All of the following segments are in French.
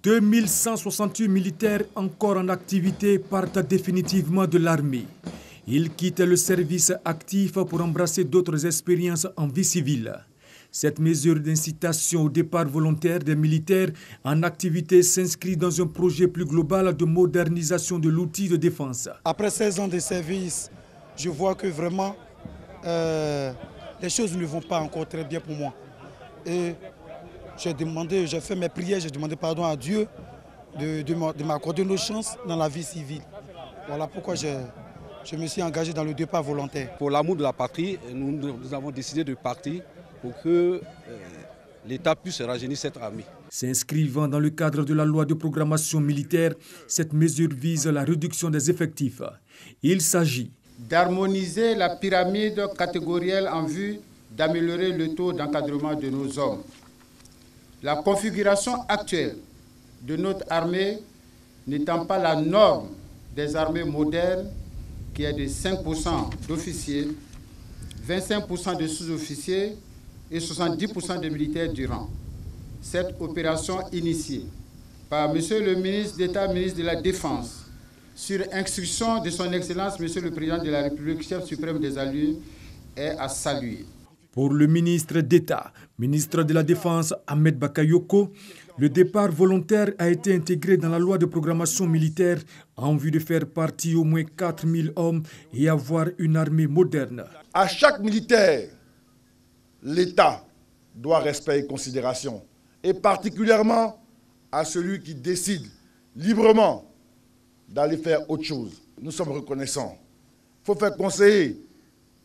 2168 militaires encore en activité partent définitivement de l'armée. Ils quittent le service actif pour embrasser d'autres expériences en vie civile. Cette mesure d'incitation au départ volontaire des militaires en activité s'inscrit dans un projet plus global de modernisation de l'outil de défense. Après 16 ans de service, je vois que vraiment les choses ne vont pas encore très bien pour moi. Et j'ai fait mes prières, j'ai demandé pardon à Dieu de m'accorder nos chances dans la vie civile. Voilà pourquoi je me suis engagé dans le départ volontaire. Pour l'amour de la patrie, nous avons décidé de partir pour que l'État puisse rajeunir cette armée. S'inscrivant dans le cadre de la loi de programmation militaire, cette mesure vise la réduction des effectifs. Il s'agit d'harmoniser la pyramide catégorielle en vue d'améliorer le taux d'encadrement de nos hommes. La configuration actuelle de notre armée n'étant pas la norme des armées modernes, qui est de 5% d'officiers, 25% de sous-officiers et 70% de militaires du rang. Cette opération initiée par M. le ministre d'État, ministre de la Défense, sur instruction de son Excellence, M. le Président de la République, chef suprême des alliés, est à saluer. Pour le ministre d'État, ministre de la Défense, Ahmed Bakayoko, le départ volontaire a été intégré dans la loi de programmation militaire en vue de faire partie au moins 4000 hommes et avoir une armée moderne. À chaque militaire, l'État doit respect et considération, et particulièrement à celui qui décide librement d'aller faire autre chose. Nous sommes reconnaissants. Il faut faire conseiller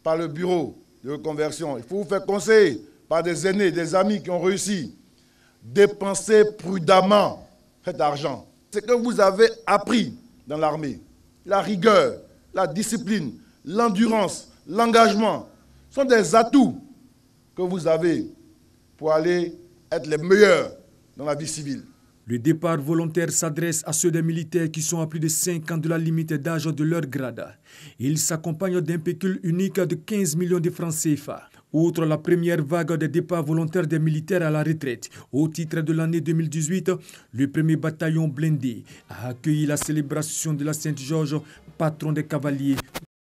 par le bureau de reconversion. Il faut vous faire conseiller par des aînés, des amis qui ont réussi. Dépensez prudemment cet argent. Ce que vous avez appris dans l'armée, la rigueur, la discipline, l'endurance, l'engagement, sont des atouts que vous avez pour aller être les meilleurs dans la vie civile. Le départ volontaire s'adresse à ceux des militaires qui sont à plus de 5 ans de la limite d'âge de leur grade. Il s'accompagne d'un pécule unique de 15 millions de francs CFA. Outre la première vague des départs volontaires des militaires à la retraite, au titre de l'année 2018, le premier bataillon blindé a accueilli la célébration de la Sainte-Georges, patron des cavaliers